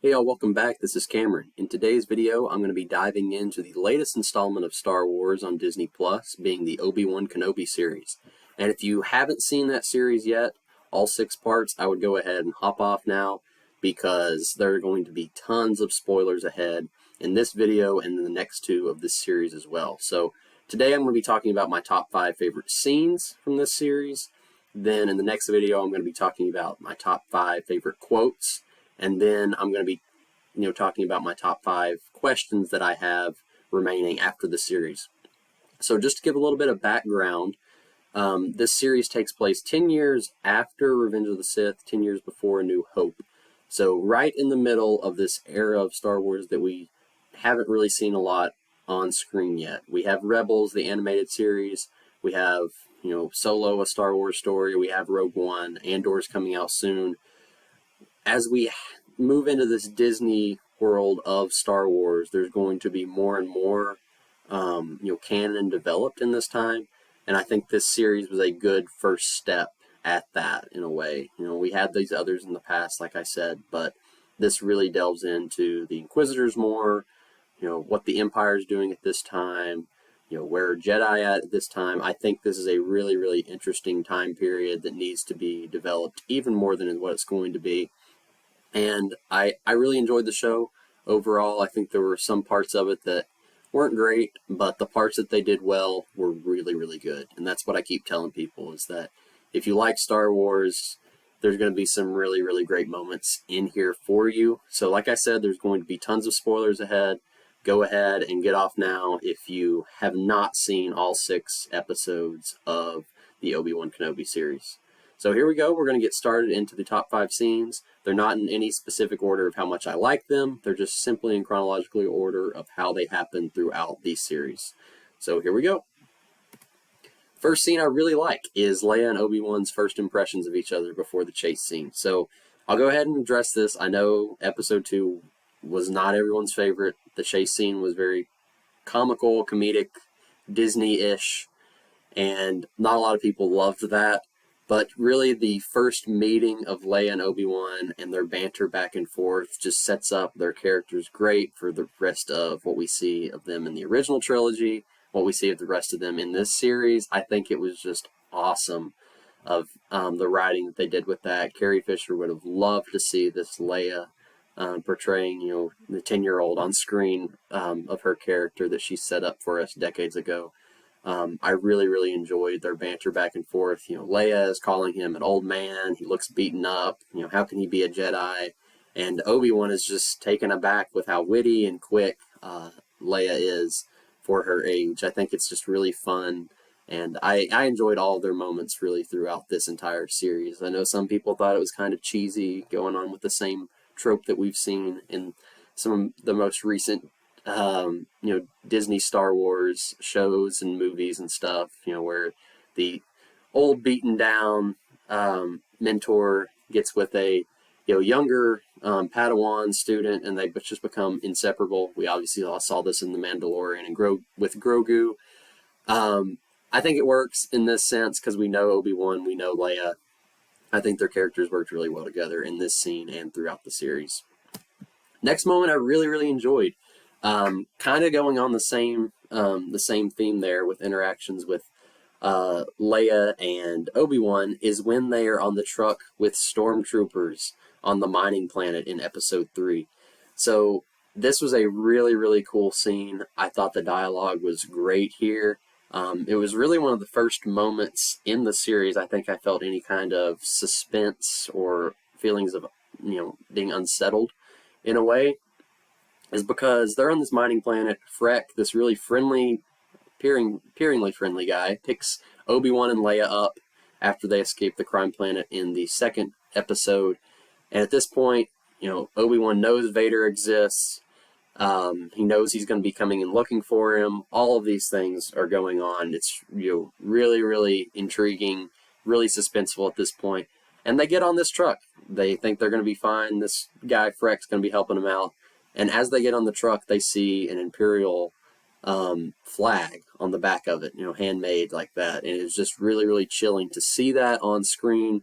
Hey y'all, welcome back. This is Cameron. In today's video, I'm going to be diving into the latest installment of Star Wars on Disney Plus, being the Obi-Wan Kenobi series. And if you haven't seen that series yet, all 6 parts, I would go ahead and hop off now because there are going to be tons of spoilers ahead in this video and in the next 2 of this series as well. So today I'm going to be talking about my top 5 favorite scenes from this series. Then in the next video, I'm going to be talking about my top 5 favorite quotes. And then I'm going to be, talking about my top 5 questions that I have remaining after the series. So just to give a little bit of background, this series takes place 10 years after Revenge of the Sith, 10 years before A New Hope. So right in the middle of this era of Star Wars that we haven't really seen a lot on screen yet. We have Rebels, the animated series. We have, Solo, a Star Wars story. We have Rogue One. Andor's coming out soon. As we move into this Disney world of Star Wars, there's going to be more and more, canon developed in this time. And I think this series was a good first step at that, in a way. We had these others in the past, like I said, but this really delves into the Inquisitors more, what the Empire is doing at this time, where Jedi at this time. I think this is a really, really interesting time period that needs to be developed even more than what it's going to be. And I really enjoyed the show overall. I think there were some parts of it that weren't great, but the parts that they did well were really, really good. And that's what I keep telling people, is that if you like Star Wars, there's going to be some really, really great moments in here for you. So like I said, there's going to be tons of spoilers ahead. Go ahead and get off now if you have not seen all 6 episodes of the Obi-Wan Kenobi series. So here we go. We're going to get started into the top 5 scenes. They're not in any specific order of how much I like them. They're just simply in chronological order of how they happen throughout these series. So here we go. First scene I really like is Leia and Obi-Wan's first impressions of each other before the chase scene. So I'll go ahead and address this. I know episode 2 was not everyone's favorite. The chase scene was very comical, comedic, Disney-ish, and not a lot of people loved that. But really, the first meeting of Leia and Obi-Wan and their banter back and forth just sets up their characters great for the rest of what we see of them in the original trilogy, what we see of the rest of them in this series. I think it was just awesome of the writing that they did with that. Carrie Fisher would have loved to see this Leia portraying, the 10-year-old on screen of her character that she set up for us decades ago. I really, really enjoyed their banter back and forth. Leia is calling him an old man. He looks beaten up. How can he be a Jedi? And Obi-Wan is just taken aback with how witty and quick Leia is for her age. I think it's just really fun. And I enjoyed all of their moments really throughout this entire series. I know some people thought it was kind of cheesy, going on with the same trope that we've seen in some of the most recent Disney Star Wars shows and movies and stuff, where the old beaten down mentor gets with a younger Padawan student, and they just become inseparable. We obviously all saw this in The Mandalorian and with Grogu. I think it works in this sense because we know Obi-Wan, we know Leia. I think their characters worked really well together in this scene and throughout the series. Next moment I really, really enjoyed. Kind of going on the same theme there with interactions with Leia and Obi-Wan is when they are on the truck with stormtroopers on the mining planet in episode 3. So this was a really, really cool scene. I thought the dialogue was great here. It was really one of the first moments in the series I think I felt any kind of suspense or feelings of being unsettled in a way. Is because they're on this mining planet. Freck, this really friendly, appearingly friendly guy, picks Obi-Wan and Leia up after they escape the crime planet in the 2nd episode. And at this point, Obi-Wan knows Vader exists. He knows he's going to be coming and looking for him. All of these things are going on. It's really, really intriguing, really suspenseful at this point. And they get on this truck. They think they're going to be fine. This guy, Freck's going to be helping them out. And as they get on the truck, they see an Imperial flag on the back of it, handmade like that. And it was just really, really chilling to see that on screen.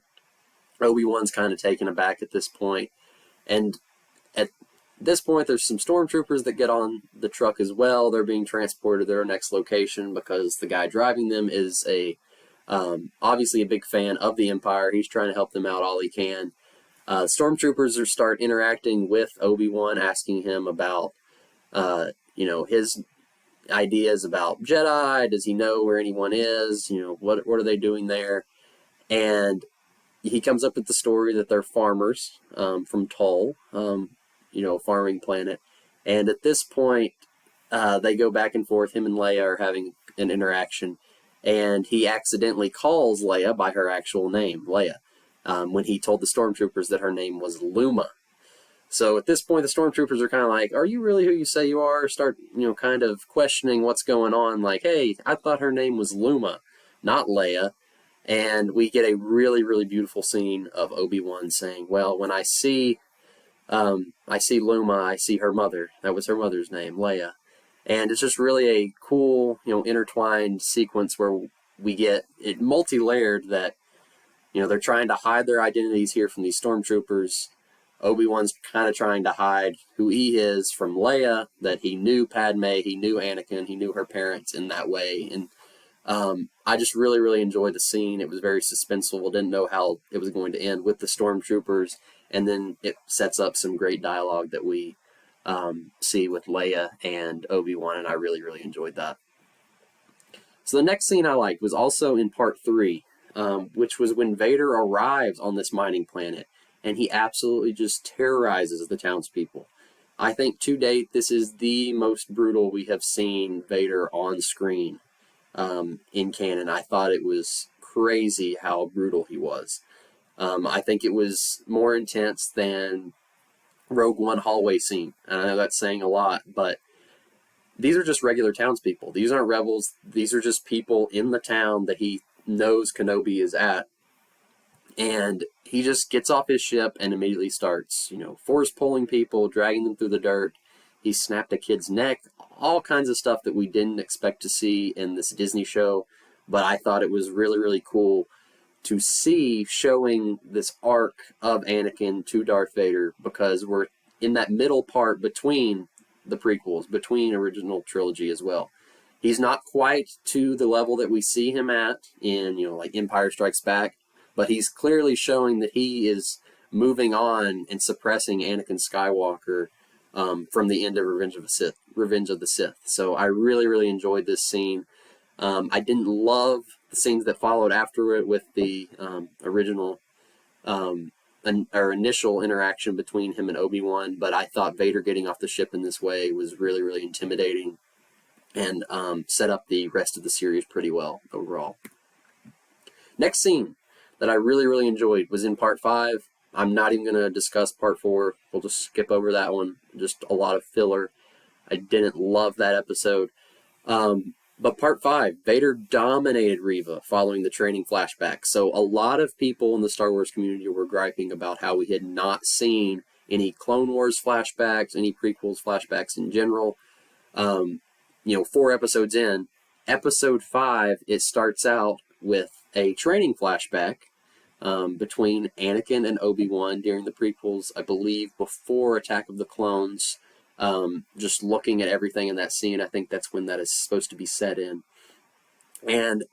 Obi-Wan's kind of taken aback at this point. And this point, there's some stormtroopers that get on the truck as well. They're being transported to their next location because the guy driving them is obviously a big fan of the Empire. He's trying to help them out all he can. Stormtroopers start interacting with Obi-Wan, asking him about, his ideas about Jedi. Does he know where anyone is? What are they doing there? And he comes up with the story that they're farmers from Tull, farming planet. And at this point, they go back and forth. Him and Leia are having an interaction, and he accidentally calls Leia by her actual name, Leia, when he told the stormtroopers that her name was Luma. So at this point, the stormtroopers are kind of like, are you really who you say you are? Start, kind of questioning what's going on. Like, hey, I thought her name was Luma, not Leia. And we get a really, really beautiful scene of Obi-Wan saying, well, when I see Luma, I see her mother. That was her mother's name, Leia. And it's just really a cool, intertwined sequence where we get it multi-layered that, they're trying to hide their identities here from these stormtroopers. Obi-Wan's kind of trying to hide who he is from Leia, that he knew Padme, he knew Anakin, he knew her parents in that way. And I just really, really enjoyed the scene. It was very suspenseful. Didn't know how it was going to end with the stormtroopers. And then it sets up some great dialogue that we see with Leia and Obi-Wan, and I really, really enjoyed that. So the next scene I liked was also in part 3, which was when Vader arrives on this mining planet, and he absolutely just terrorizes the townspeople. I think to date, this is the most brutal we have seen Vader on screen in canon. I thought it was crazy how brutal he was. I think it was more intense than Rogue One hallway scene. And I know that's saying a lot, but these are just regular townspeople. These aren't rebels. These are just people in the town that he knows Kenobi is at. And he just gets off his ship and immediately starts, force pulling people, dragging them through the dirt. He snapped a kid's neck, all kinds of stuff that we didn't expect to see in this Disney show. But I thought it was really, really cool to see, showing this arc of Anakin to Darth Vader, because we're in that middle part between the prequels, between original trilogy as well. He's not quite to the level that we see him at in, like Empire Strikes Back, but he's clearly showing that he is moving on and suppressing Anakin Skywalker from the end of Revenge of the Sith. So I really, really enjoyed this scene. I didn't love the scenes that followed after it with the initial interaction between him and Obi-Wan, but I thought Vader getting off the ship in this way was really, really intimidating and set up the rest of the series pretty well overall. Next scene that I really, really enjoyed was in part 5. I'm not even going to discuss part 4. We'll just skip over that one. Just a lot of filler. I didn't love that episode. But part 5, Vader dominated Reva following the training flashback. So a lot of people in the Star Wars community were griping about how we had not seen any Clone Wars flashbacks, any prequels flashbacks in general. 4 episodes in, episode 5, it starts out with a training flashback between Anakin and Obi-Wan during the prequels, I believe before Attack of the Clones. Just looking at everything in that scene, I think that's when that is supposed to be set in. And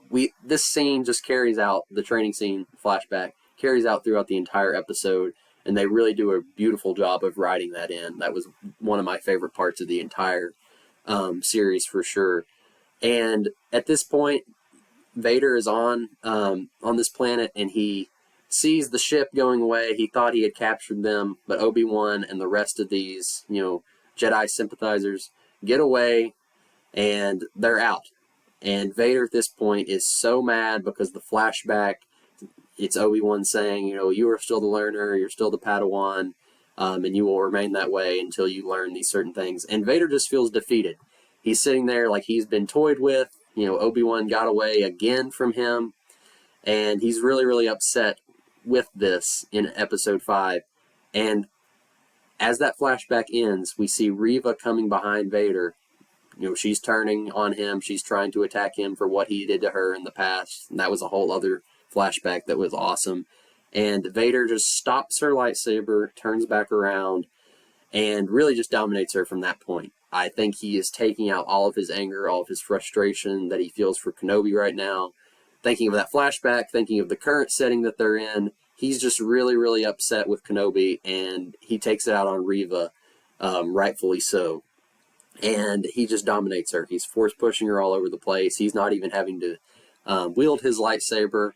this scene just carries out, the training scene flashback, carries out throughout the entire episode, and they really do a beautiful job of writing that in. That was one of my favorite parts of the entire series for sure. And at this point, Vader is on this planet, and he sees the ship going away. He thought he had captured them, but Obi-Wan and the rest of these, Jedi sympathizers get away, and they're out. And Vader at this point is so mad because the flashback, it's Obi-Wan saying, you are still the learner, you're still the Padawan, and you will remain that way until you learn these certain things. And Vader just feels defeated. He's sitting there like he's been toyed with. Obi-Wan got away again from him, and he's really, really upset with this in episode 5. And as that flashback ends, we see Reva coming behind Vader. She's turning on him. She's trying to attack him for what he did to her in the past. And that was a whole other flashback that was awesome. And Vader just stops her lightsaber, turns back around, and really just dominates her from that point. I think he is taking out all of his anger, all of his frustration that he feels for Kenobi right now. Thinking of that flashback, thinking of the current setting that they're in, he's just really, really upset with Kenobi, and he takes it out on Reva, rightfully so. And he just dominates her. He's force pushing her all over the place. He's not even having to wield his lightsaber.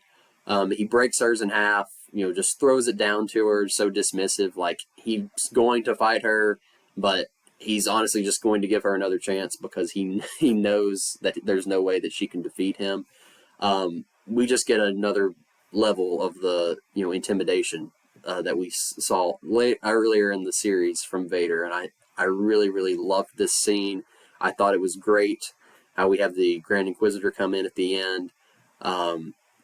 He breaks hers in half, just throws it down to her, so dismissive, like he's going to fight her, but he's honestly just going to give her another chance because he knows that there's no way that she can defeat him. We just get another level of the intimidation that we saw earlier in the series from Vader, and I really, really loved this scene. I thought it was great how we have the Grand Inquisitor come in at the end.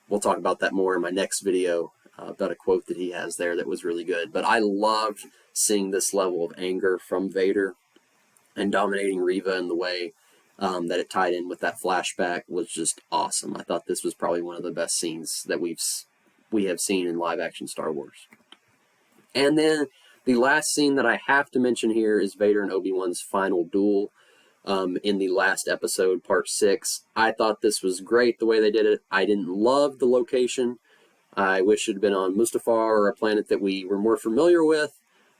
We'll talk about that more in my next video, about a quote that he has there that was really good. But I loved seeing this level of anger from Vader and dominating Reva in the way that it tied in with that flashback was just awesome. I thought this was probably one of the best scenes that we have seen in live-action Star Wars. And then the last scene that I have to mention here is Vader and Obi-Wan's final duel in the last episode, Part 6. I thought this was great the way they did it. I didn't love the location. I wish it had been on Mustafar or a planet that we were more familiar with.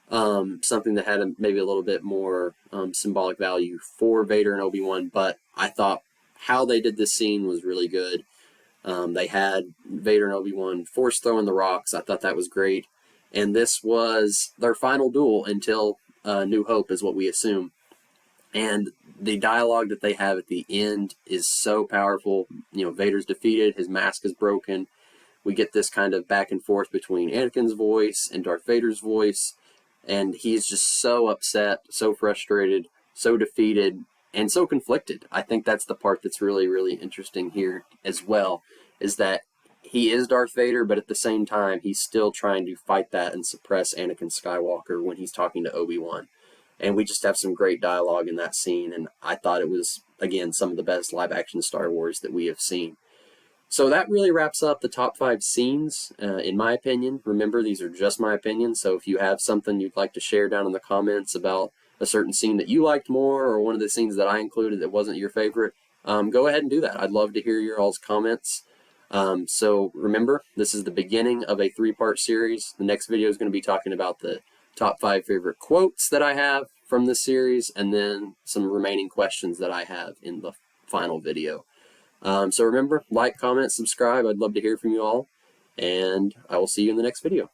Something that had maybe a little bit more symbolic value for Vader and Obi-Wan, but I thought how they did this scene was really good. They had Vader and Obi-Wan force throwing the rocks. I thought that was great. And this was their final duel until New Hope is what we assume. And the dialogue that they have at the end is so powerful. Vader's defeated, his mask is broken. We get this kind of back and forth between Anakin's voice and Darth Vader's voice. And he's just so upset, so frustrated, so defeated, and so conflicted. I think that's the part that's really, really interesting here as well, is that he is Darth Vader, but at the same time, he's still trying to fight that and suppress Anakin Skywalker when he's talking to Obi-Wan. And we just have some great dialogue in that scene, and I thought it was, again, some of the best live-action Star Wars that we have seen. So that really wraps up the top 5 scenes, in my opinion. Remember, these are just my opinion, so if you have something you'd like to share down in the comments about a certain scene that you liked more, or one of the scenes that I included that wasn't your favorite, go ahead and do that. I'd love to hear your all's comments. So remember, this is the beginning of a 3-part series. The next video is going to be talking about the top 5 favorite quotes that I have from this series, and then some remaining questions that I have in the final video. So remember, like, comment, subscribe. I'd love to hear from you all, and I will see you in the next video.